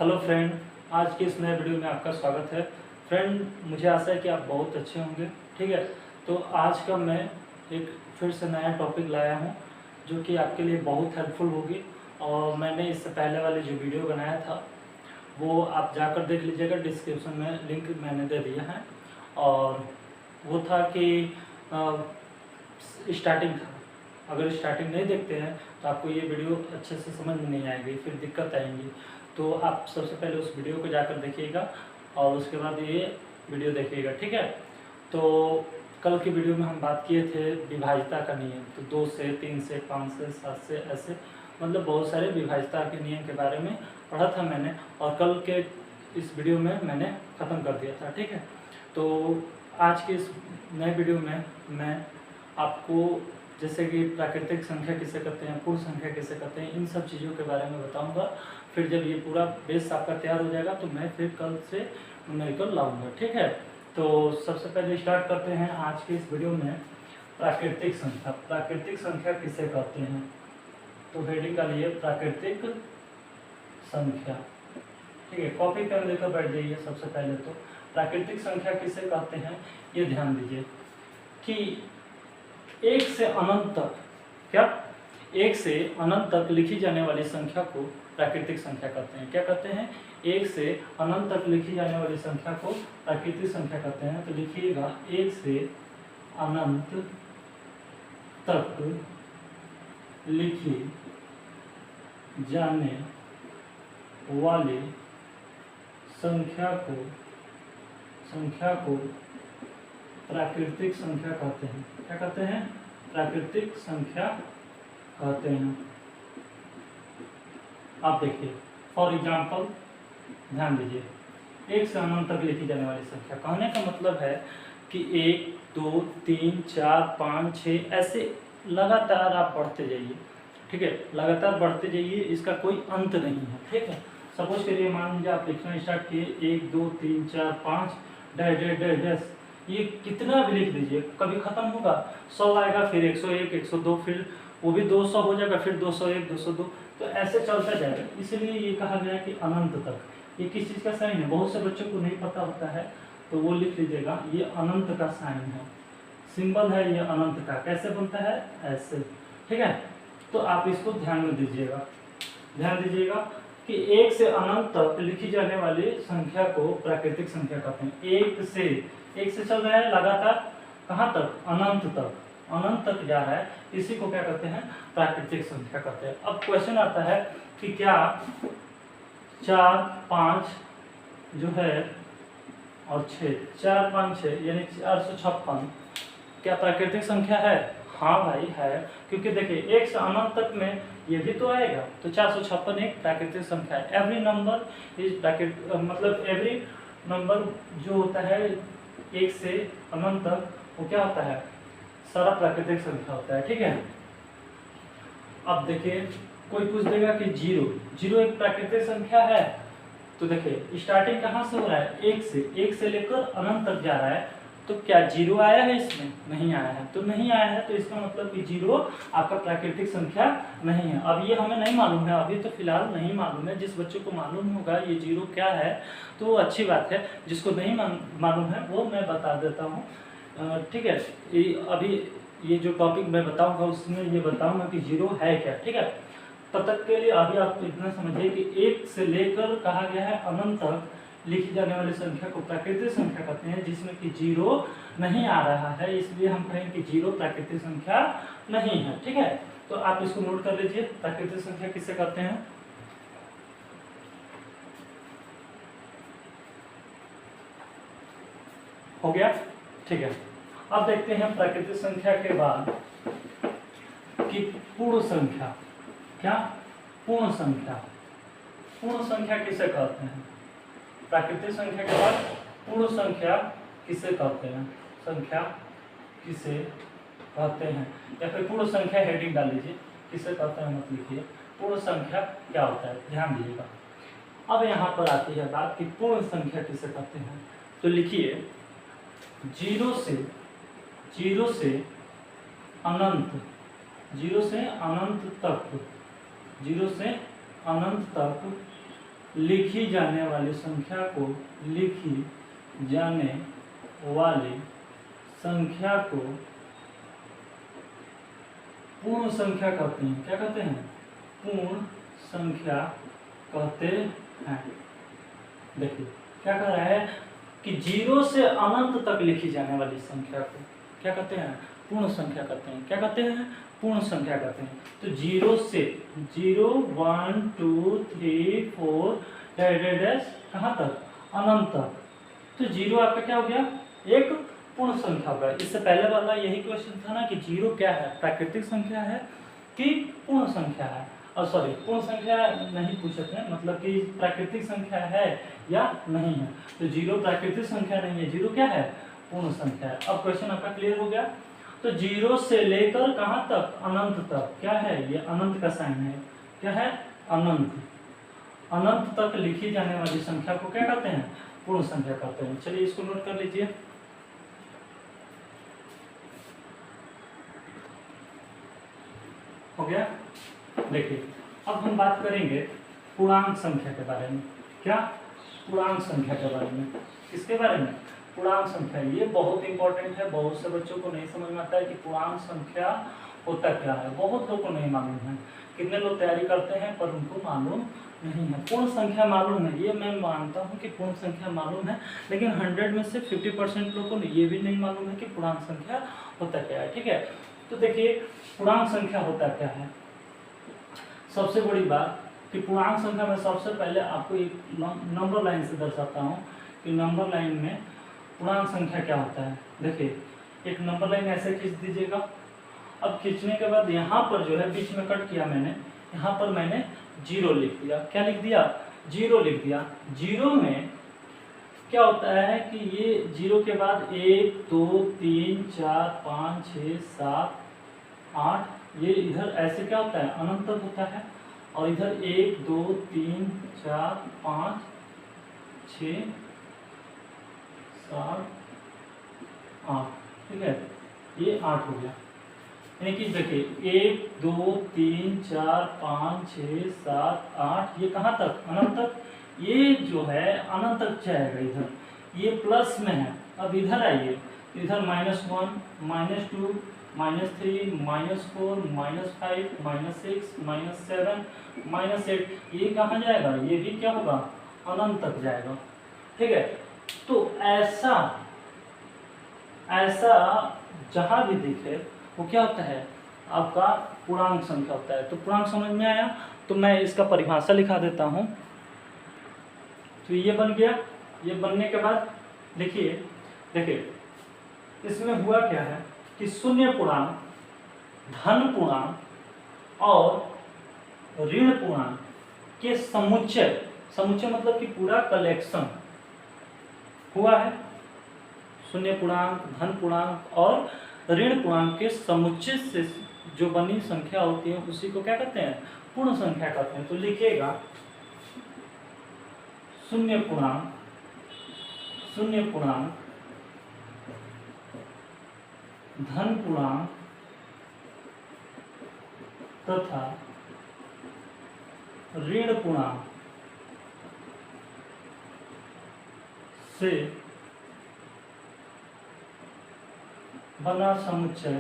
Hello friend, आज के इस नए वीडियो में आपका स्वागत है। फ्रेंड, मुझे आशा है कि आप बहुत अच्छे होंगे। ठीक है, तो आज का मैं एक फिर से नया टॉपिक लाया हूं जो कि आपके लिए बहुत हेल्पफुल होगी। और मैंने इससे पहले वाले जो वीडियो बनाया था वो आप जाकर देख लीजिएगा, डिस्क्रिप्शन में लिंक मैंने दे दिया है। और वो था कि स्टार्टिंग था। अगर स्टार्टिंग नहीं देखते हैं तो आपको ये वीडियो अच्छे से समझ में नहीं आएगी, फिर दिक्कत आएंगी। तो आप सबसे पहले उस वीडियो को जाकर देखिएगा और उसके बाद ये वीडियो देखिएगा। ठीक है, तो कल की वीडियो में हम बात किए थे विभाज्यता का नियम। तो 2 से 3 से 5 से 7 से ऐसे मतलब बहुत सारे विभाज्यता के नियम के बारे में पढ़ा था मैंने, और कल के इस वीडियो में मैंने ख़त्म कर दिया था। ठीक है, तो आज के इस नए वीडियो में मैं आपको जैसे कि प्राकृतिक संख्या किसे कहते हैं, पूर्ण संख्या किसे कहते हैं, इन सब चीज़ों के बारे में बताऊंगा। फिर जब ये पूरा बेस आपका तैयार हो जाएगा तो मैं फिर कल से न्यूमेरिकल लाऊंगा। ठीक है, तो सबसे पहले स्टार्ट करते हैं आज के इस वीडियो में प्राकृतिक संख्या। प्राकृतिक संख्या किसे कहते हैं, तो हेडिंग का लिए प्राकृतिक संख्या। ठीक है, कॉपी पेन लेकर बैठ जाइए। सबसे पहले तो प्राकृतिक संख्या किसे कहते हैं ये ध्यान दीजिए कि एक से अनंत तक, क्या एक से अनंत तक लिखी जाने वाली संख्या को प्राकृतिक संख्या कहते हैं। क्या कहते हैं, एक से अनंत तक लिखी जाने वाली संख्या को प्राकृतिक संख्या कहते हैं। तो लिखिएगा, एक से अनंत तक लिखी जाने वाली संख्या को प्राकृतिक संख्या कहते हैं। क्या कहते हैं, प्राकृतिक संख्या कहते हैं। आप देखिए, फॉर एग्जाम्पल ध्यान दीजिए, एक से अनंत तक लिखी जाने वाली संख्या कहने का मतलब है कि 1 2 3 4 5 6 ऐसे लगातार आप बढ़ते जाइए। ठीक है, लगातार बढ़ते जाइए, इसका कोई अंत नहीं है। ठीक है, सपोज करिए, मान लीजिए आप लिखना स्टार्ट किए 1 2 3 4 5 डैश डैश डैश डैश, ये कितना भी लिख दीजिए, कभी खत्म होगा। 100 आएगा, फिर 101 102, फिर वो भी 200 हो जाएगा, फिर 201 202, तो ऐसे चलता जाएगा। इसलिए ये कहा गया कि अनंत तक। ये किस चीज़ का साइन है, बहुत से बच्चों को नहीं पता होता है, तो वो लिख लीजिएगा, ये अनंत का साइन है, सिंबल है ये अनंत का। कैसे बनता है, ऐसे। ठीक है, तो आप इसको ध्यान में दीजिएगा। ध्यान दीजिएगा कि एक से अनंत तक लिखी जाने वाली संख्या को प्राकृतिक संख्या कहते हैं। एक से चल रहा है लगातार, कहाँ तक, अनंत तक, अनंत तक जा रहा है, इसी को क्या कहते हैं, प्राकृतिक संख्या कहते हैं। अब क्वेश्चन आता है कि क्या 4 5 जो है और 6, 4 5 6 यानी 456 क्या प्राकृतिक संख्या है? हाँ भाई है, क्योंकि देखिए एक से अनंत तक में ये भी तो आएगा, तो 456 एक प्राकृतिक संख्या है। एवरी नंबर इज प्राकृतिक, मतलब एवरी नंबर जो होता है एक से अनंत तक, वो क्या होता है, सारा प्राकृतिक संख्या होता है। ठीक है, अब देखिए कोई पूछ देगा कि जीरो एक प्राकृतिक संख्या है, तो देखिए स्टार्टिंग कहाँ से हो रहा है, एक से लेकर अनंत तक जा रहा है, तो क्या जीरो आया है इसमें? नहीं आया है। तो नहीं आया है तो इसका मतलब कि जीरो आपका प्राकृतिक संख्या नहीं है। अब ये हमें नहीं मालूम है, अभी तो फिलहाल नहीं मालूम है। जिस बच्चों को मालूम होगा ये जीरो क्या है तो वो अच्छी बात है, जिसको नहीं मालूम है वो मैं बता देता हूँ। ठीक है, अभी ये जो टॉपिक मैं बताऊँगा उसमें ये बताऊँगा कि जीरो है क्या। ठीक है, तब तक के लिए अभी आप इतना समझिए कि एक से लेकर कहा गया है अनंत तक लिखी जाने वाली संख्या को प्राकृतिक संख्या कहते हैं, जिसमें कि जीरो नहीं आ रहा है, इसलिए हम कहेंगे कि जीरो प्राकृतिक संख्या नहीं है। ठीक है, तो आप इसको नोट कर लीजिए, प्राकृतिक संख्या किसे कहते हैं। हो गया, ठीक है। अब देखते हैं प्राकृतिक संख्या के बाद कि पूर्ण संख्या। क्या, पूर्ण संख्या। पूर्ण संख्या किसे कहते हैं, प्राकृतिक संख्या के बाद पूर्ण संख्या किसे कहते हैं, संख्या किसे कहते हैं, या फिर पूर्ण संख्या हेडिंग डाल लीजिए, किसे कहते हैं मत लिखिए, पूर्ण संख्या क्या होता है, ध्यान दीजिएगा। अब यहाँ पर आती है बात कि पूर्ण संख्या किसे कहते हैं, तो लिखिए जीरो से अनंत, जीरो से अनंत तक लिखी जाने वाली संख्या को, लिखी जाने वाली संख्या को पूर्ण संख्या कहते हैं। क्या कहते हैं? पूर्ण संख्या कहते हैं। देखिए क्या कह रहा है कि 0 से अनंत तक लिखी जाने वाली संख्या को क्या कहते हैं? पूर्ण संख्या कहते हैं। क्या कहते हैं? पूर्ण संख्या कहते हैं। तो 0 से 0 1 2 3 4 डैश कहाँ तक? अनंत तक। तो 0 आपका क्या हो गया? एक पूर्ण संख्या होगा। इससे पहले वाला यही क्वेश्चन था ना कि 0 क्या है? प्राकृतिक संख्या है कि पूर्ण संख्या है? और सॉरी, पूर्ण संख्या नहीं पूछे थे, मतलब कि प्राकृतिक संख्या है या नहीं है। तो 0 प्राकृतिक संख्या नहीं है, 0 क्या है? पूर्ण संख्या है। अब क्वेश्चन आपका क्लियर हो गया। तो 0 से लेकर कहाँ तक? अनंत तक। क्या है? ये अनंत का साइन है। क्या है? अनंत। अनंत तक लिखी जाने वाली संख्या को क्या कहते हैं? पूर्ण संख्या कहते हैं। चलिए इसको नोट कर लीजिए। हो गया? देखिए अब हम बात करेंगे पूर्णांक संख्या के बारे में। क्या? पूर्णांक संख्या के बारे में। किसके बारे में? पूर्णांक संख्या। ये बहुत इंपॉर्टेंट है। बहुत से बच्चों को नहीं समझ में आता है कि पूर्णांक संख्या होता क्या है। बहुत लोगों को नहीं मालूम है। कितने लोग तैयारी करते हैं पर उनको मालूम नहीं है। पूर्ण संख्या मालूम है, ये मैं मानता हूँ कि पूर्ण संख्या मालूम है, लेकिन 100 में से 50% लोगों को ये भी नहीं मालूम है कि पूर्णांक संख्या होता क्या है। ठीक है, तो देखिए पूर्णांक संख्या होता क्या है। सबसे बड़ी बात कि पूर्णांक संख्या में सबसे पहले आपको एक नंबर लाइन से दर्शाता हूँ कि नंबर लाइन में पूर्णांक संख्या क्या होता है। देखिए एक नंबर लाइन ऐसे खींच दीजिएगा। अब खींचने के बाद यहाँ पर जो है बीच में कट किया मैंने, यहाँ पर मैंने 0 लिख दिया। क्या लिख दिया? 0 लिख दिया। 0 में क्या होता है कि ये 0 के बाद 1 2 3 4 5 6 7 8, ये इधर ऐसे क्या होता है? अनंत तक होता है। और इधर 1 2 3 4 5 6 7 8। ठीक है, ये 8 हो गया। यानी कि देखिए 1 2 3 4 5 6 7 8, ये कहाँ तक? अनंत तक। ये जो है अनंत तक जाएगा। इधर ये प्लस में है। अब इधर आइए, इधर -1 -2 -3 -4 -5 -6 -7 -8, ये कहाँ जाएगा? ये भी क्या होगा? अनंत तक जाएगा। ठीक है, तो ऐसा जहाँ भी दिखे वो क्या होता है? आपका पूर्णांक संख्या होता है। तो पूर्णांक समझ में आया? तो मैं इसका परिभाषा लिखा देता हूँ। तो ये बन गया। ये बनने के बाद देखिए इसमें हुआ क्या है कि शून्य पूर्णांक, धन पूर्णांक और ऋण पूर्णांक के समुच्चय मतलब कि पूरा कलेक्शन हुआ है। शून्य पूर्णांक, धन पूर्णांक और ऋण पूर्णांक के समुच्चय से जो बनी संख्या होती है उसी को क्या कहते हैं? पूर्ण संख्या कहते हैं। तो लिखिएगा शून्य पूर्णांक धन पूर्णांक तथा ऋण पूर्णांक से बना समुच्चय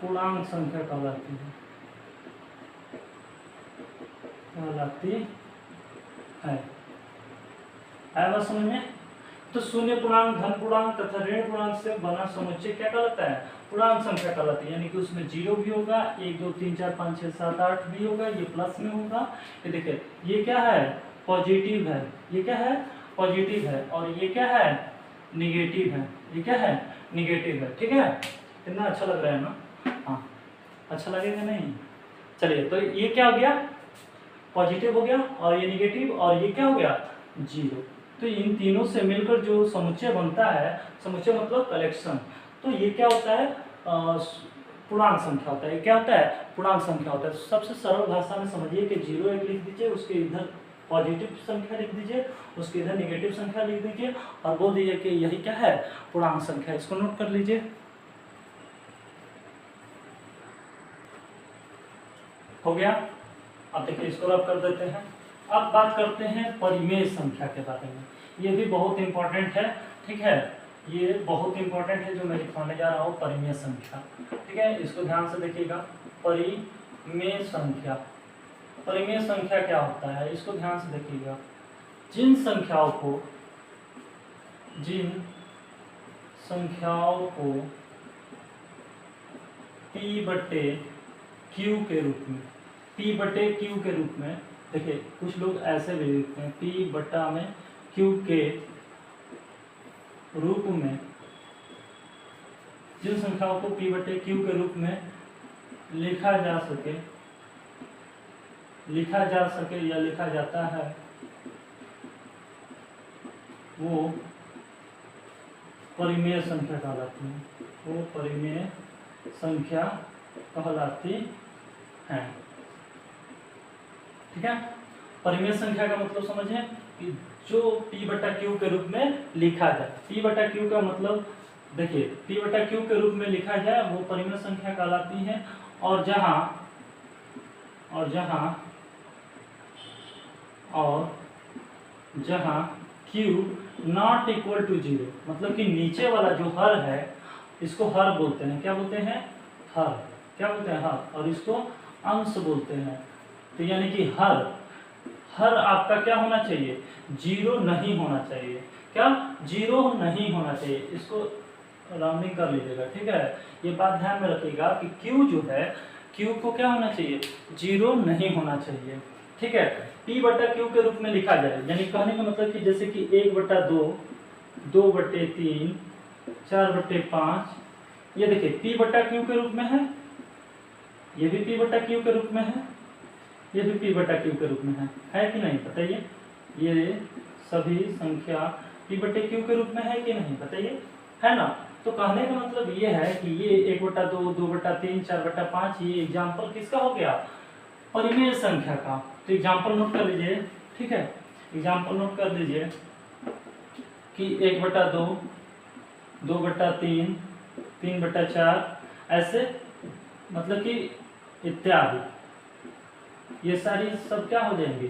पूर्णांक संख्या कहलाती है। आया बात समझ में? तो शून्य पूर्णांक, धन पूर्णांक तथा ऋण पूर्णांक से बना समुच्चय क्या कहलाता है? पूर्णांक संख्या कहलाती है। यानी कि उसमें 0 भी होगा, 1 2 3 4 5 6 7 8 भी होगा, ये प्लस में होगा। ये देखिए ये क्या है? पॉजिटिव है। ये क्या है? पॉजिटिव है। और ये क्या है? निगेटिव है। ये क्या है? निगेटिव है। ठीक है, कितना अच्छा लग रहा है ना? हाँ, अच्छा लगेगा नहीं? चलिए, तो ये क्या हो गया? पॉजिटिव हो गया, और ये निगेटिव, और ये क्या हो गया? 0। तो इन तीनों से मिलकर जो समुच्चय बनता है, समुच्चय मतलब कलेक्शन, तो ये क्या होता है? पूर्णांक संख्या होता है। क्या होता है? पूर्णांक संख्या होता है। सबसे सरल भाषा में समझिए कि 0 एक लिख दीजिए, उसके इधर पॉजिटिव संख्या लिख दीजिए, उसके इधर निगेटिव संख्या लिख दीजिए और बोल दीजिए कि यही क्या है? पूर्णांक संख्या। इसको नोट कर लीजिए। हो गया। अब देखिए इसको रब कर देते हैं। अब बात करते हैं परिमेय संख्या के बारे में। ये भी बहुत इंपॉर्टेंट है, ठीक है, ये बहुत इंपॉर्टेंट है जो मैं लिखवाने जा रहा हूँ, परिमेय संख्या। ठीक है, इसको ध्यान से देखिएगा। परिमेय संख्या, परिमेय संख्या क्या होता है इसको ध्यान से देखिएगा। जिन संख्याओं को P बटे Q के रूप में, P बटे Q के रूप में, देखिए कुछ लोग ऐसे भी लिखते हैं P बटा में Q के रूप में, जिन संख्याओं को P बटे Q के रूप में लिखा जा सके या लिखा जाता है, वो परिमेय संख्या कहलाती है, वो परिमेय संख्या कहलाती है। ठीक है, परिमेय संख्या का मतलब समझें कि जो P बटा Q के रूप में लिखा जाए। P बटा Q का मतलब देखिए, P बटा Q के रूप में लिखा जाए वो परिमेय संख्या कहलाती है। और जहां Q नॉट इक्वल टू 0, मतलब कि नीचे वाला जो हर है इसको हर बोलते हैं। क्या बोलते हैं? हर। क्या बोलते हैं? हर। और इसको अंश बोलते हैं। तो यानी कि हर आपका क्या होना चाहिए? 0 नहीं होना चाहिए। क्या? 0 नहीं होना चाहिए। इसको राउंडिंग कर लीजिएगा, ठीक है। ये बात ध्यान में रखिएगा कि Q जो है, Q को क्या होना चाहिए? 0 नहीं होना चाहिए, ठीक है। P बटा Q के रूप में लिखा जाए, यानी कहने का मतलब कि जैसे कि 1/2, 2/3, 4/5, ये देखिए P बटा Q के रूप में है, ये भी P बटा Q के रूप में है, ये भी P बटा Q के रूप में है कि नहीं बताइए? ये सभी संख्या P बटे Q के रूप में है कि नहीं बताइए? है ना। तो कहने का मतलब ये है कि ये 1/2, 2/3, 4/5 ये एग्जाम्पल किसका हो गया? परिमेय संख्या का। तो एग्जाम्पल नोट कर लीजिए, ठीक है। एग्जाम्पल नोट कर लीजिए कि 1/2, 2/3, 3/4, ऐसे मतलब कि इत्यादि, ये सारी सब क्या हो जाएंगे?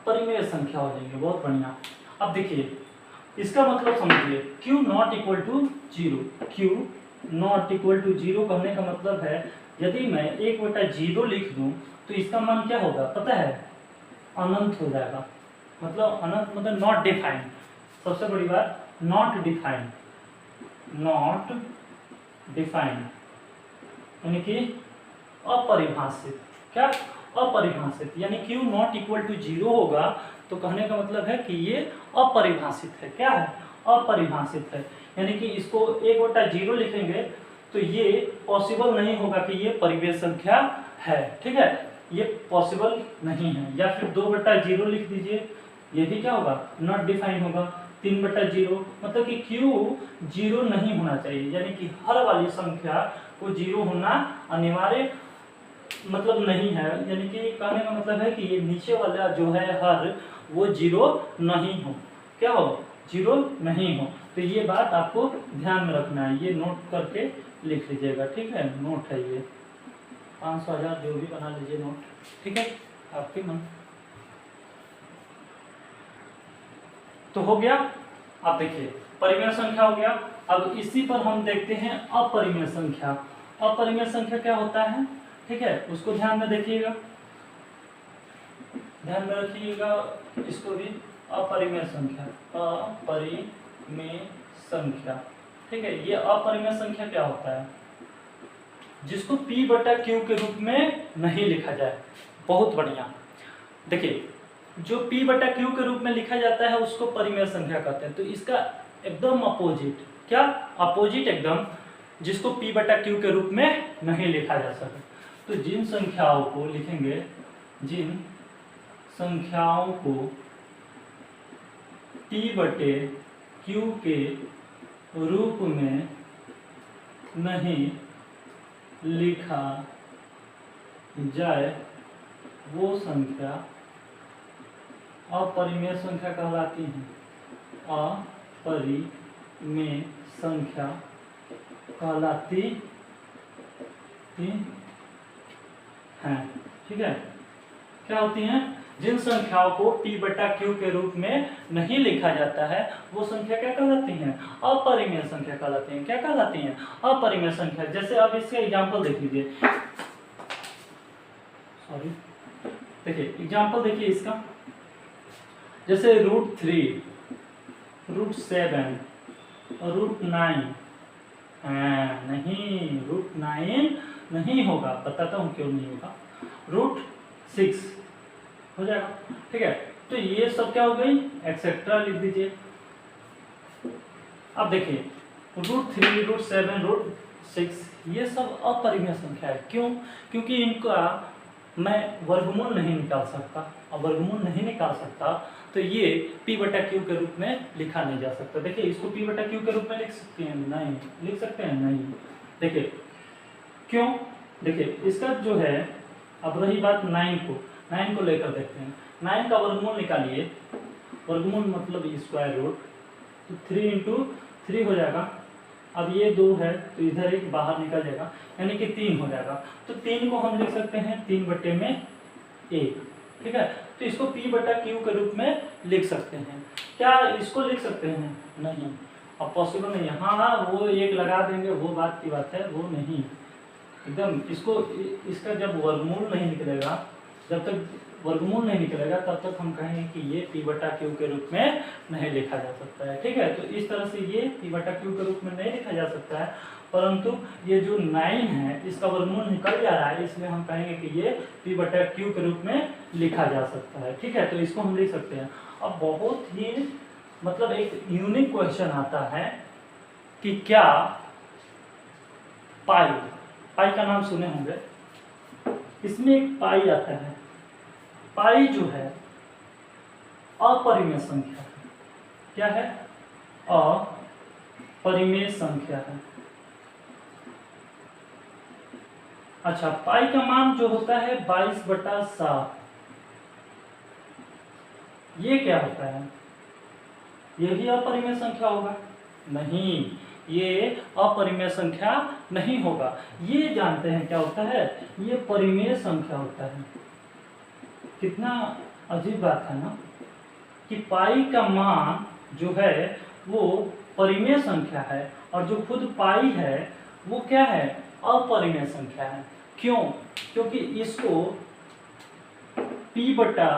परिमेय संख्या हो जाएंगे। बहुत बढ़िया। अब देखिए इसका मतलब समझिए, Q not equal to 0, Q not equal to 0 कहने का मतलब है यदि मैं 1/0 लिख दूं तो इसका मान क्या होगा पता है? अनंत हो जाएगा। मतलब अनंत मतलब नॉट डिफाइंड। सबसे बड़ी बात, नॉट डिफाइंड, नॉट डिफाइंड यानी कि अपरिभाषित। क्या? अपरिभाषित। यानी Q नॉट इक्वल टू 0 होगा तो कहने का मतलब है कि ये अपरिभाषित है। क्या है? अपरिभाषित है। यानी कि इसको 1/0 लिखेंगे तो ये पॉसिबल नहीं होगा कि ये परिमेय संख्या है, ठीक है, ये पॉसिबल नहीं है। या फिर 2/0 लिख दीजिए, ये भी क्या होगा? नॉट डिफाइंड होगा। 3/0 मतलब कि Q 0 नहीं होना चाहिए, यानी कि हर वाली संख्या को 0 होना अनिवार्य मतलब नहीं है। यानी कि कहने का मतलब है कि ये नीचे वाला जो है हर, वो 0 नहीं हो। क्या हो? 0 नहीं हो। तो ये बात आपको ध्यान में रखना है, ये नोट करके लिख लीजिएगा, ठीक है। नोट है ये 500 1000 जो भी बना लीजिए नोट, ठीक है, आपके मन। तो हो गया। अब देखिए परिमेय संख्या हो गया। अब इसी पर हम देखते हैं अपरिमेय संख्या। अपरिमेय संख्या क्या होता है, ठीक है, उसको ध्यान में देखिएगा, ध्यान में रखिएगा इसको भी। अपरिमेय संख्या, अपरिमेय संख्या, ठीक है। ये अपरिमेय संख्या क्या होता है? जिसको P बटा Q के रूप में नहीं लिखा जाए। बहुत बढ़िया। देखिए जो P बटा Q के रूप में लिखा जाता है उसको परिमेय संख्या कहते हैं। तो इसका एकदम अपोजिट, क्या? अपोजिट एकदम, जिसको P बटा Q के रूप में नहीं लिखा जा सके। तो जिन संख्याओं को लिखेंगे, जिन संख्याओं को P बटे Q के रूप में नहीं लिखा जाए वो संख्या अपरिमेय संख्या कहलाती है। अपरिमेय संख्या कहलाती हैं। ठीक है, क्या होती हैं? जिन संख्याओं को p बटा q के रूप में नहीं लिखा जाता है वो संख्या क्या कहलाती हैं? अपरिमेय संख्या कहलाती हैं। क्या कहलाती हैं? अपरिमेय संख्या। जैसे अब इसका एग्जांपल देख लीजिए, सॉरी, देखिए एग्जांपल देखिए इसका, जैसे √3, √7, √9, नहीं, √9 नहीं होगा, बताता हूँ क्यों नहीं होगा, √6 हो जाएगा। ठीक है, तो ये सब क्या हो गई? एक्सेट्रा लिख दीजिए। अब देखिए √3, √7, √6 ये सब अपरिमेय संख्या है। क्यों? क्योंकि इनका मैं वर्गमूल नहीं निकाल सकता, और वर्गमूल नहीं निकाल सकता तो ये p बटा q के रूप में लिखा नहीं जा सकता। देखिए इसको p बटा q के रूप में लिख सकते हैं? नहीं लिख सकते हैं, नहीं। देखिए क्यों? देखिए इसका जो है, अब रही बात 9 को लेकर देखते हैं। 9 का वर्गमूल निकालिए, वर्गमूल मतलब स्क्वायर रूट, तो 3 इंटू 3 हो जाएगा। अब ये 2 है तो इधर एक बाहर निकल जाएगा, यानी कि 3 हो जाएगा। तो 3 को हम लिख सकते हैं 3 बटे में 1। ठीक है, तो इसको p बटा q के रूप में लिख सकते हैं। क्या इसको लिख सकते हैं? नहीं, अब पॉसिबल नहीं है। हाँ, वो एक लगा देंगे, वो बात की बात है, वो नहीं एकदम। इसका जब वर्गमूल नहीं निकलेगा, जब तक वर्गमूल नहीं निकलेगा तब तक हम कहेंगे कि ये p बटा q के रूप में नहीं लिखा जा सकता है। ठीक है, तो इस तरह से ये p बटा q के रूप में नहीं लिखा जा सकता है, परंतु ये जो 9 है इसका वर्गमूल निकल जा रहा है, इसलिए हम कहेंगे कि ये p बटा q के रूप में लिखा जा सकता है। ठीक है, तो इसको हम लिख सकते हैं। अब बहुत ही मतलब एक यूनिक क्वेश्चन आता है कि क्या पाई का नाम सुने होंगे, इसमें एक पाई आता है। पाई जो है अपरिमेय संख्या है। क्या है? अपरिमेय संख्या है। अच्छा, पाई का मान जो होता है 22/7, ये क्या होता है? ये भी अपरिमेय संख्या होगा? नहीं, ये अपरिमेय संख्या नहीं होगा। ये जानते हैं क्या होता है? ये परिमेय संख्या होता है। कितना अजीब बात है ना, कि पाई का मान जो है वो परिमेय संख्या है, और जो खुद पाई है वो क्या है? अपरिमेय संख्या है। क्यों? क्योंकि इसको p बटा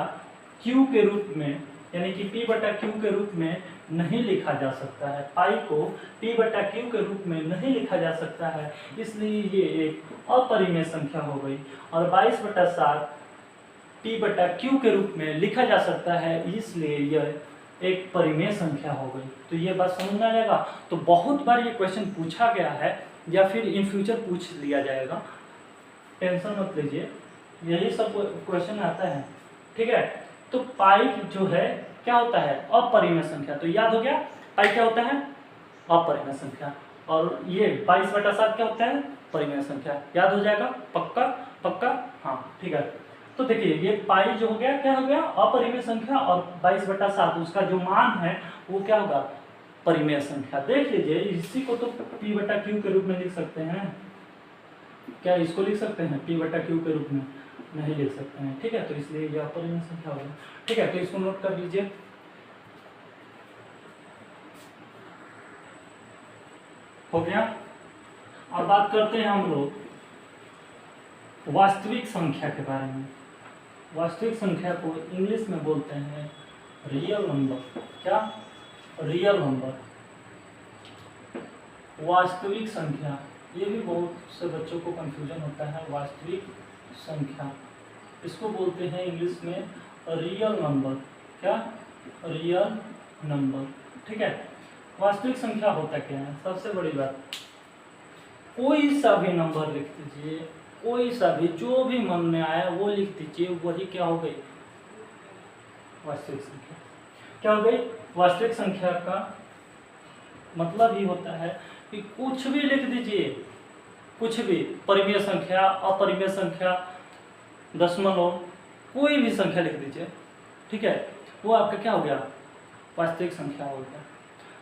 q के रूप में, यानी कि p बटा q के रूप में नहीं लिखा जा सकता है। पाई को p बटा q के रूप में नहीं लिखा जा सकता है, इसलिए ये एक अपरिमेय संख्या हो गई। और 22/7 p बटा q के रूप में लिखा जा सकता है, इसलिए यह एक परिमेय संख्या हो गई। तो ये बात समझ में आ जाएगा। तो बहुत बार ये क्वेश्चन पूछा गया है, या फिर इन फ्यूचर पूछ लिया जाएगा, टेंशन मत लीजिए, यही सब क्वेश्चन आता है। ठीक है, तो पाई जो है क्या होता है? अपरिमेय संख्या। तो याद हो गया, पाई क्या होता है? अपरिमेय संख्या। और ये 22/7 क्या होता है? परिमेय संख्या। याद हो जाएगा? पक्का पक्का? हाँ, ठीक है। तो देखिए ये पाई जो हो गया, क्या हो गया? अपरिमेय संख्या, और 22/7 उसका जो मान है वो क्या होगा? परिमेय संख्या। देख लीजिए, इसी को तो p बटा q के रूप में लिख सकते हैं। क्या इसको लिख सकते हैं p बटा q के रूप में? नहीं लिख सकते हैं। ठीक है, तो इसलिए यह अपरिमेय संख्या हो गया। ठीक है, तो इसको नोट कर लीजिए। हो गया। अब बात करते हैं हम लोग वास्तविक संख्या के बारे में। वास्तविक संख्या को इंग्लिश में बोलते हैं रियल नंबर। क्या? Real number. वास्तविक संख्या, ये भी बहुत से बच्चों को कंफ्यूजन होता है। वास्तविक संख्या, इसको बोलते हैं इंग्लिश में रियल नंबर। क्या? Real number. ठीक है, वास्तविक संख्या होता क्या है? सबसे बड़ी बात, कोई सा भी नंबर लिख दीजिए, कोई सा भी, जो भी मन में आया वो लिख दीजिए, वही क्या हो गई? वास्तविक संख्या। क्या हो गई? वास्तविक संख्या का मतलब ही होता है कि कुछ भी लिख दीजिए, कुछ भी, परिमेय संख्या, अपरिमेय संख्या, दशमलव, कोई भी संख्या लिख दीजिए। ठीक है, वो आपका क्या हो गया? वास्तविक संख्या हो गया।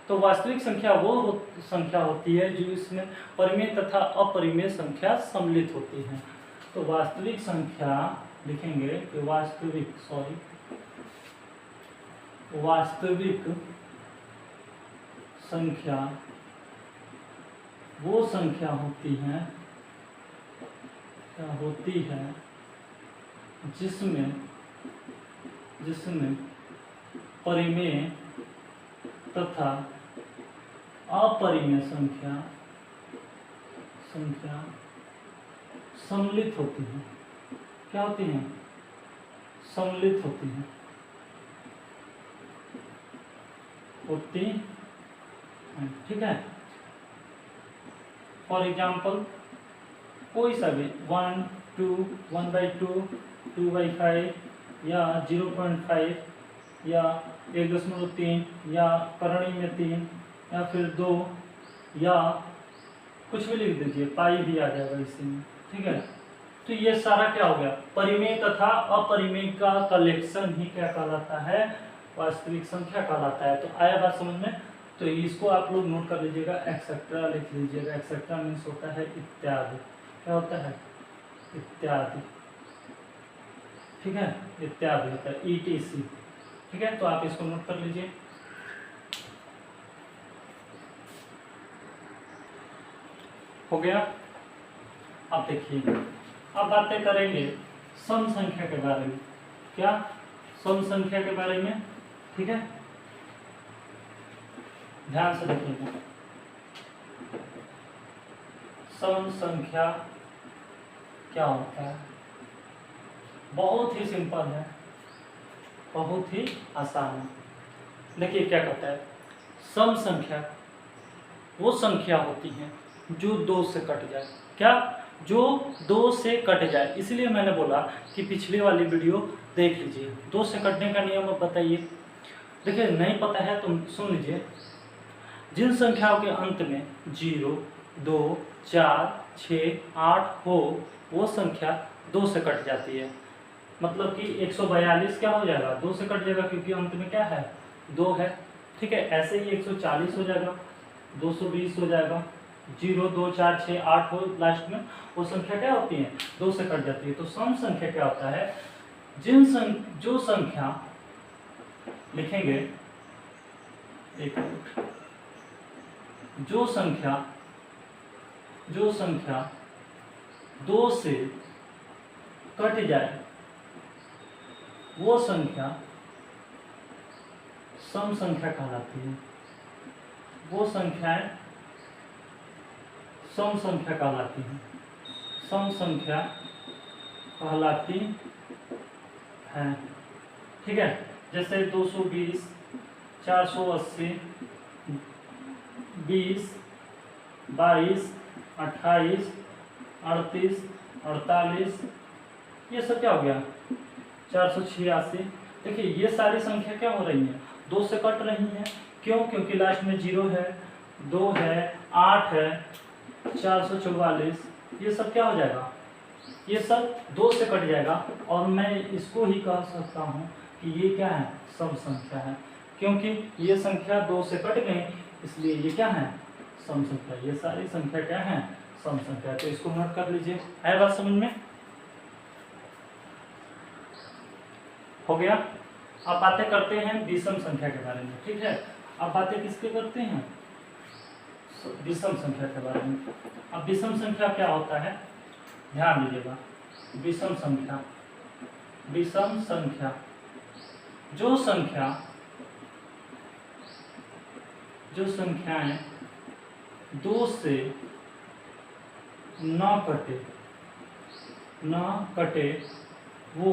तो वास्तविक संख्या वो संख्या होती है जो इसमें परिमेय तथा अपरिमेय संख्या सम्मिलित होती है। तो वास्तविक संख्या लिखेंगे कि वास्तविक संख्या वो संख्या होती है, क्या होती है, जिसमें परिमेय तथा अपरिमेय संख्या सम्मिलित होती है। क्या होती हैं? सम्मिलित होती हैं। ठीक है। फॉर एग्जाम्पल कोई सा भी 1, 2, 1/2, 2/5 या 0.5 या 1.3 या करणीय में 3 या फिर 2 या कुछ भी लिख दीजिए, पाई भी आ जाएगा इसी में। ठीक है। तो ये सारा क्या हो गया? परिमेय तथा अपरिमेय का कलेक्शन ही क्या कहलाता है? वास्तविक संख्या कहलाता है। तो आया बात समझ में? तो इसको आप लोग नोट कर लीजिएगा, एक्सेट्रा लिख लीजिएगा। एक्सेट्रा मीन्स होता है इत्यादि। क्या होता है? इत्यादि। ठीक है, इत्यादि होता है ETC। ठीक है, तो आप इसको नोट कर लीजिए। हो गया। अब देखिए, अब बातें करेंगे सम संख्या के बारे में। क्या? सम संख्या के बारे में। ठीक है, ध्यान से देखिएगा। सम संख्या क्या होता है? बहुत ही सिंपल है, बहुत ही आसान है। देखिए क्या कहता है, सम संख्या वो संख्या होती है जो 2 से कट जाए। क्या? जो 2 से कट जाए। इसलिए मैंने बोला कि पिछले वाली वीडियो देख लीजिए। 2 से कटने का नियम अब बताइए। देखिए, नहीं पता है तो सुन लीजिए। जिन संख्याओं के अंत में 0, 2, 4, 6, 8 हो, वो संख्या 2 से कट जाती है। मतलब कि 142 क्या हो जाएगा? 2 से कट जाएगा, क्योंकि अंत में क्या है? 2 है। ठीक है, ऐसे ही 140 हो जाएगा, 220 हो जाएगा, 0, 2, 4, 6, 8 हो लास्ट में, वो संख्या क्या होती है? 2 से कट जाती है। तो सम संख्या क्या होता है? जो संख्या लिखेंगे, एक मिनट, जो संख्या 2 से कट जाए, वो संख्या सम संख्या कहलाती है। वो संख्याएं सम संख्या कहलाती हैं। सम संख्या कहलाती हैं। ठीक है, जैसे 220, 480, 20, 22, 28, 38, 48, ये सब क्या हो गया? 486। देखिए, ये सारी संख्या क्या हो रही है? 2 से कट रही हैं। क्यों? क्योंकि लास्ट में 0 है, 2 है, 8 है, 444, ये सब क्या हो जाएगा? ये सब 2 से कट जाएगा। और मैं इसको ही कह सकता हूँ कि ये क्या है? सम संख्या है। क्योंकि ये संख्या 2 से कट गई, इसलिए ये क्या है? सम संख्या। ये सारी संख्या क्या है? सम संख्या। तो इसको नोट कर लीजिए। है बात समझ में? हो गया। अब बातें करते हैं विषम संख्या के बारे में। ठीक है, अब बातें किसके करते हैं? विषम संख्या के बारे में। अब विषम संख्या क्या होता है? ध्यान दीजिएगा। विषम संख्या जो संख्याएं 2 से न कटे वो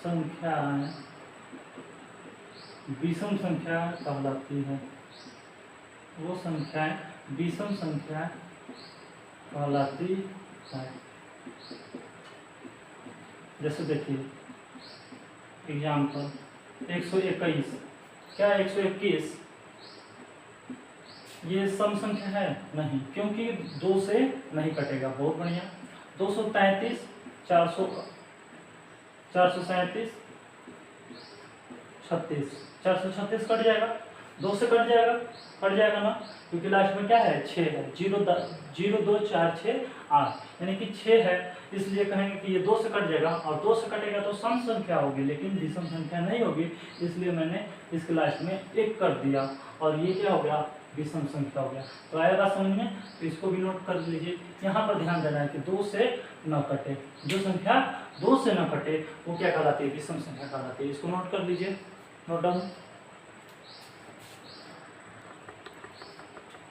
संख्याएं विषम संख्या कहलाती है। वो संख्याएं विषम संख्या कहलाती है। जैसे देखिए एग्जाम्पल 121। क्या 121 ये सम संख्या है? नहीं, क्योंकि 2 से नहीं कटेगा। बहुत बढ़िया। 233, 437, 36, 436 कट जाएगा। 2 से कट जाएगा ना, क्योंकि लास्ट में क्या है 6 है, 0 2 4 6 8 यानी कि 6 है, इसलिए कहेंगे कि ये 2 से कट जाएगा, और 2 से कटेगा तो सम संख्या होगी लेकिन विषम संख्या नहीं होगी, इसलिए मैंने इसके लास्ट में 1 कर दिया और ये क्या हो गया विषम संख्या हो गया। तो आया बात समझ में, तो इसको भी नोट कर लीजिए। यहाँ पर ध्यान देना है कि 2 से न कटे, जो संख्या 2 से न कटे वो क्या कहलाती है विषम संख्या कहलाती है। इसको नोट कर लीजिए, नोट डाउन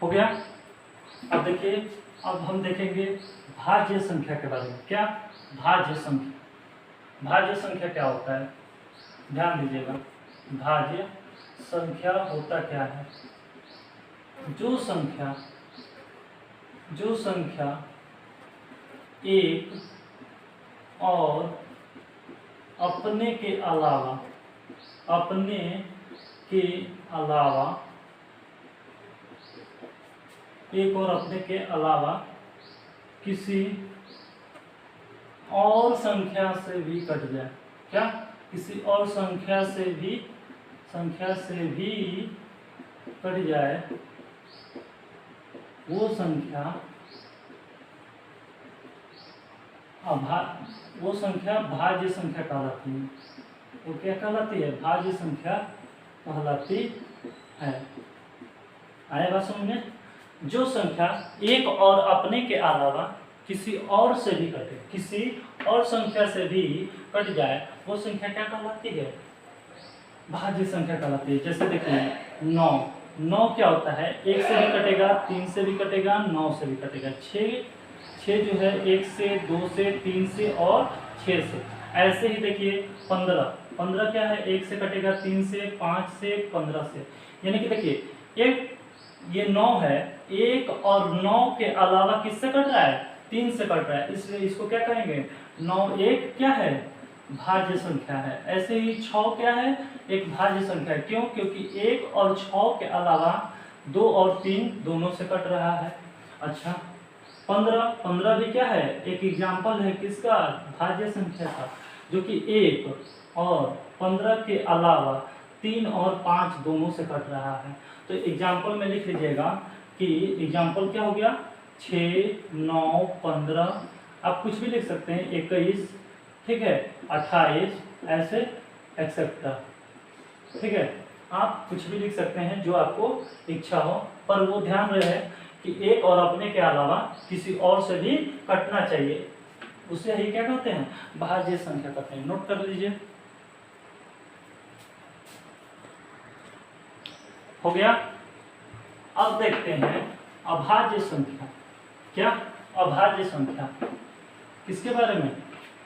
हो गया। अब देखिए, अब हम देखेंगे भाज्य संख्या के बारे में। क्या भाज्य संख्या, भाज्य संख्या क्या होता है, ध्यान दीजिएगा। भाज्य संख्या होता क्या है, जो संख्या एक और अपने के अलावा किसी और संख्या से भी कट जाए। क्या, किसी और संख्या से भी कट जाए, वो संख्या भाज्य संख्या कहलाती है। वो क्या कहलाती है, भाज्य संख्या कहलाती है। आया बात समझ में। जो संख्या एक और अपने के अलावा किसी और से भी कटे, किसी और संख्या से भी कट जाए, वो संख्या क्या कहलाती है, भाज्य संख्या कहलाती है। जैसे देखिए 9 क्या होता है, 1 से भी कटेगा, 3 से भी कटेगा, 9 से भी कटेगा। 6 जो है 1 से, 2 से, 3 से और 6 से। ऐसे ही देखिए 15 क्या है, 1 से कटेगा, 3 से, 5 से, 15 से। यानी कि देखिए ये 9 है, 1 और 9 के अलावा किससे कट रहा है, 3 से कट रहा है, इसलिए इसको क्या कहेंगे 9 एक क्या है, भाज्य संख्या है। ऐसे ही 6 क्या है, एक भाज्य संख्या है। क्यों, क्योंकि 1 और 6 के अलावा 2 और 3 दोनों से कट रहा है। अच्छा 15 भी क्या है, एक एग्जाम्पल है किसका, भाज्य संख्या का, जो कि 1 और 15 के अलावा 3 और 5 दोनों से कट रहा है। तो एग्जाम्पल में लिख लीजिएगा कि एग्जाम्पल क्या हो गया, 6, 9, 15, आप कुछ भी लिख सकते हैं, 21, ठीक है, 28, ऐसे एक्सेट्रा, ठीक है, आप कुछ भी लिख सकते हैं जो आपको इच्छा हो, पर वो ध्यान रहे कि एक और अपने के अलावा किसी और से भी कटना चाहिए, उसे ही क्या कहते हैं, भाज्य संख्या कहते हैं। नोट कर लीजिए, हो गया। अब देखते हैं अभाज्य संख्या। क्या, अभाज्य संख्या किसके बारे में,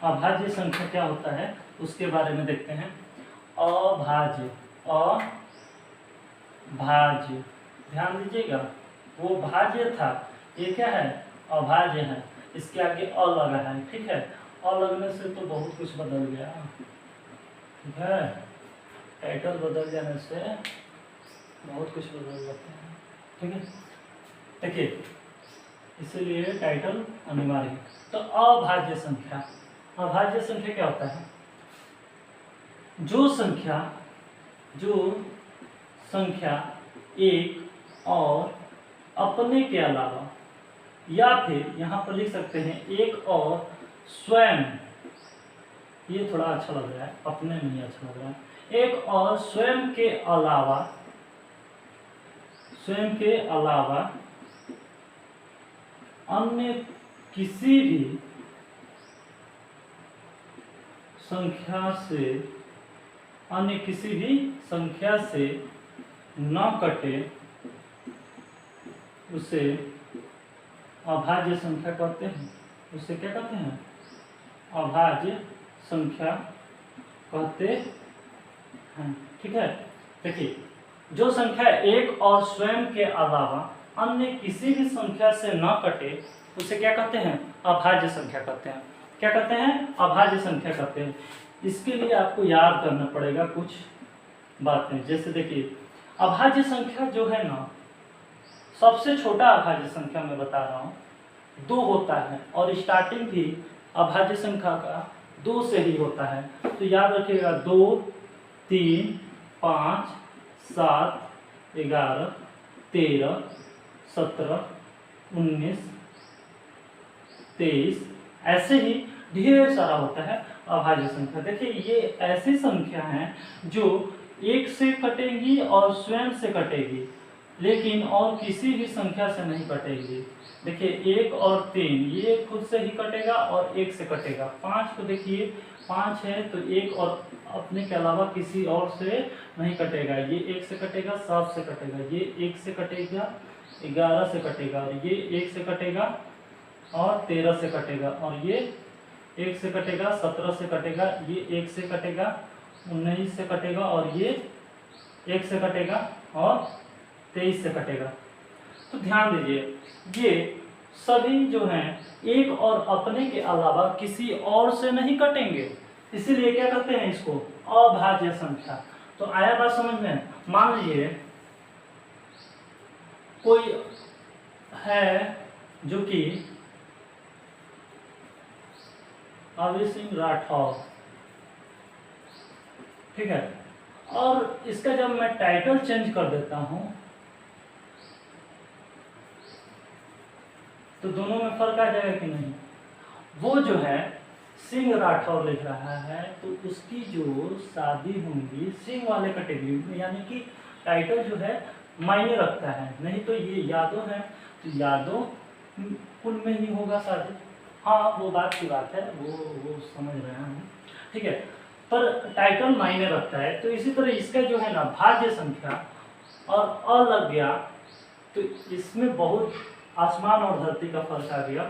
अभाज्य संख्या क्या होता है उसके बारे में देखते हैं। अभाज्य, ध्यान दीजिएगा, वो भाज्य था, ये क्या है, अभाज्य है, इसके आगे अ लगा है, ठीक है, अ लगने से तो बहुत कुछ बदल गया, ठीक है, टाइटल बदल जाने से बहुत कुछ बदल जाते हैं, ठीक है। देखिए इसीलिए टाइटल अनिवार्य है। तो अभाज्य संख्या, अभाज्य संख्या क्या होता है, जो संख्या एक और अपने के अलावा, या फिर यहाँ पर लिख सकते हैं एक और स्वयं, ये थोड़ा अच्छा लग रहा है, अपने नहीं अच्छा लग रहा है, एक और स्वयं के अलावा अन्य किसी भी संख्या से न कटे, उसे अभाज्य संख्या कहते हैं। उसे क्या कहते हैं, अभाज्य संख्या कहते हैं, ठीक है। देखिए जो संख्या एक और स्वयं के अलावा अन्य किसी भी संख्या से न कटे, उसे क्या कहते हैं, अभाज्य संख्या कहते हैं। क्या कहते हैं, अभाज्य संख्या कहते हैं। इसके लिए आपको याद करना पड़ेगा कुछ बातें। जैसे देखिए अभाज्य संख्या जो है ना, सबसे छोटा अभाज्य संख्या मैं बता रहा हूँ 2 होता है, और स्टार्टिंग भी अभाज्य संख्या का 2 से ही होता है। तो याद रखिएगा 2, 3, 5, 7, 11, 13, 17, 19, 23, ऐसे ही ढेर सारा होता है अभाज्य संख्या। देखिए ये ऐसी संख्या हैं जो एक से कटेंगी और स्वयं से कटेगी, लेकिन और किसी भी संख्या से नहीं कटेगी। देखिए 1 और 3 ये खुद से ही कटेगा और 1 से कटेगा। 5 को देखिए 5 है तो 1 और अपने के अलावा किसी और से नहीं कटेगा। ये 1 से कटेगा, 7 से कटेगा, ये 1 से कटेगा, 11 से कटेगा, और ये 1 से कटेगा और 13 से कटेगा, और ये 1 से कटेगा, 17 से कटेगा, ये 1 से कटेगा, 19 से कटेगा, और ये 1 से कटेगा और 23 से कटेगा। तो ध्यान दीजिए ये सभी जो हैं एक और अपने के अलावा किसी और से नहीं कटेंगे, इसीलिए क्या कहते हैं इसको अभाज्य संख्या। तो आया बात समझ में? मान लीजिए कोई है जो कि अभय सिंह राठौर, ठीक है, और इसका जब मैं टाइटल चेंज कर देता हूं तो दोनों में फर्क आ जाएगा कि नहीं? वो जो है सिंह राठौर लिख रहा है तो उसकी जो शादी होंगी सिंह वाले कैटेगरी में, यानी कि टाइटल जो है मायने रखता है। नहीं तो ये यादव है तो यादव कुल में ही होगा शादी। हाँ वो बात की बात है, वो समझ रहे हैं, ठीक है, पर टाइटल मायने रखता है। तो इसी तरह इसका जो है ना भाज्य संख्या और अ लग गया तो इसमें बहुत आसमान और धरती का फर्क आ गया।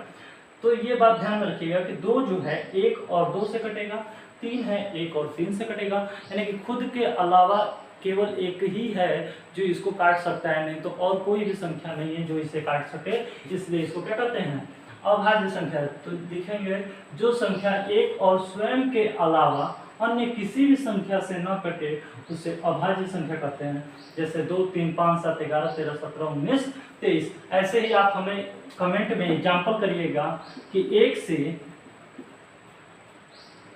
तो ये बात ध्यान में रखिएगा कि 2 जो है 1 और 2 से कटेगा, 3 है 1 और 3 से कटेगा, यानी कि खुद के अलावा केवल एक ही है जो इसको काट सकता है, नहीं तो और कोई भी संख्या नहीं है जो इसे काट सके, इसलिए इसको क्या कहते हैं अभाज्य संख्या। तो देखेंगे जो संख्या एक और स्वयं के अलावा अन्य किसी भी संख्या से न कटे उसे अभाज्य संख्या कहते हैं। जैसे 2, 3, 5, 7, 11, 13, 17, 19, 23। ऐसे ही आप हमें कमेंट में एग्जाम्पल करिएगा कि 1 से,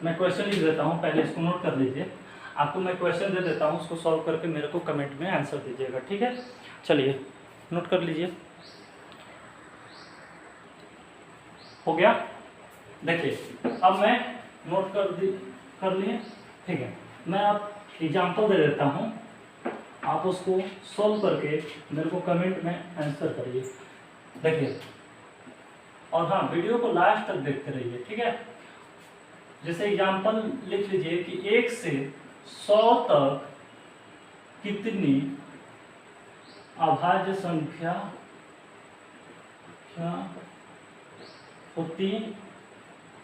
मैं क्वेश्चन लिख देता हूँ, पहले इसको नोट कर लीजिए। आपको मैं क्वेश्चन दे देता हूँ, उसको सॉल्व करके मेरे को कमेंट में आंसर दीजिएगा, ठीक है? चलिए नोट कर लीजिए। हो गया? देखिए अब मैं नोट कर लिए, ठीक है। मैं आप एग्जाम्पल दे देता हूँ, आप उसको सॉल्व करके मेरे को कमेंट में आंसर करिए। देखिए, और हाँ वीडियो को लास्ट तक देखते रहिए, ठीक है। जैसे एग्जाम्पल लिख लीजिए कि 1 से 100 तक कितनी अभाज्य संख्या होती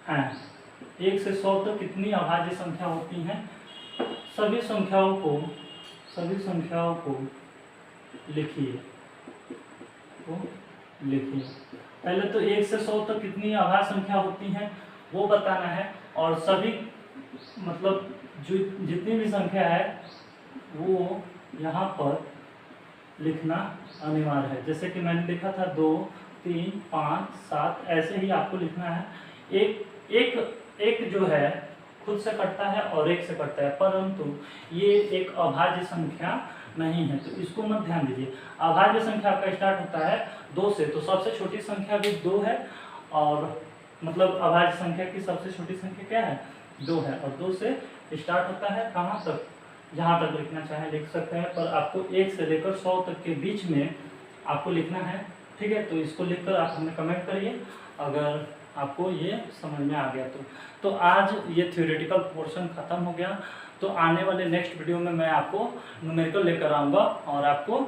हैं। 1 से 100 तक कितनी अभाज्य संख्या होती हैं? सभी संख्याओं को लिखिए, पहले तो 1 से 100 तक कितनी अभाज्य संख्या होती हैं वो बताना है, और सभी मतलब जो जितनी भी संख्या है वो यहाँ पर लिखना अनिवार्य है। जैसे कि मैंने लिखा था 2, 3, 5, 7, ऐसे ही आपको लिखना है। एक जो है खुद से कटता है और 1 से कटता है, परंतु ये एक अभाज्य संख्या नहीं है, तो इसको मत ध्यान दीजिए। अभाज्य संख्या का स्टार्ट होता है 2 से, तो सबसे छोटी संख्या भी 2 है, और मतलब अभाज्य संख्या की सबसे छोटी संख्या क्या है? 2 है, और 2 से स्टार्ट होता है। कहाँ तक? जहाँ तक लिखना चाहे लिख सकते हैं, पर आपको 1 से लेकर 100 तक के बीच में आपको लिखना है, ठीक है। तो इसको लिखकर आप हमें कमेंट करिए अगर आपको ये समझ में आ गया तो आज ये थ्योरेटिकल पोर्शन ख़त्म हो गया। तो आने वाले नेक्स्ट वीडियो में मैं आपको न्यूमेरिकल लेकर आऊँगा, और आपको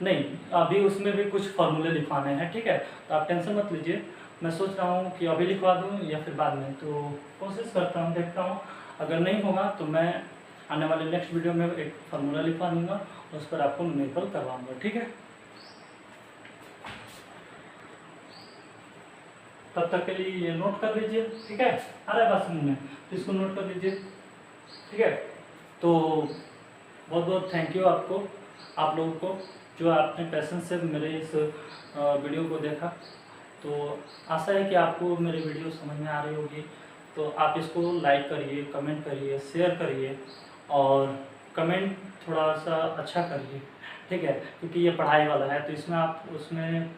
नहीं अभी उसमें भी कुछ फॉर्मूले लिखवाने हैं, ठीक है। तो आप टेंशन मत लीजिए, मैं सोच रहा हूँ कि अभी लिखवा दूँ या फिर बाद में, तो कोशिश करता हूँ, देखता हूँ। अगर नहीं होगा तो मैं आने वाले नेक्स्ट वीडियो में एक फार्मूला लिखवा दूँगा, उस पर आपको न्यूमेरिकल करवाऊँगा, ठीक है। तब तक के लिए ये नोट कर लीजिए, ठीक है। अरे बात समझ में, तो इसको नोट कर लीजिए, ठीक है। तो बहुत बहुत थैंक यू आपको, आप लोगों को, जो आपने पेशेंस से मेरे इस वीडियो को देखा। तो आशा है कि आपको मेरी वीडियो समझ में आ रही होगी। तो आप इसको लाइक करिए, कमेंट करिए, शेयर करिए, और कमेंट थोड़ा सा अच्छा करिए, ठीक है, क्योंकि ये पढ़ाई वाला है, तो इसमें आप उसमें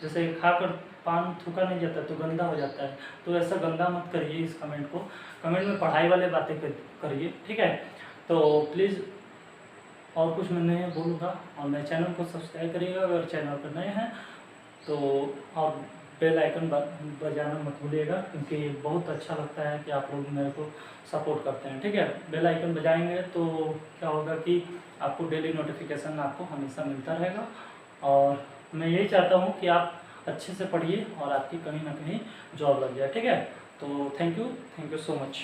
जैसे खाकर पान थूका नहीं जाता तो गंदा हो जाता है, तो ऐसा गंदा मत करिए इस कमेंट को। कमेंट में पढ़ाई वाले बातें करिए, ठीक है। तो प्लीज़ और कुछ मैं नहीं बोलूँगा, और मेरे चैनल को सब्सक्राइब करिएगा अगर चैनल पर नए हैं तो, और बेल आइकन बजाना मत भूलिएगा, क्योंकि बहुत अच्छा लगता है कि आप लोग मेरे को सपोर्ट करते हैं, ठीक है। बेल आइकन बजाएंगे तो क्या होगा कि आपको डेली नोटिफिकेशन आपको हमेशा मिलता रहेगा, और मैं यही चाहता हूँ कि आप अच्छे से पढ़िए और आपकी कहीं ना कहीं जॉब लग जाए, ठीक है। तो थैंक यू सो मच।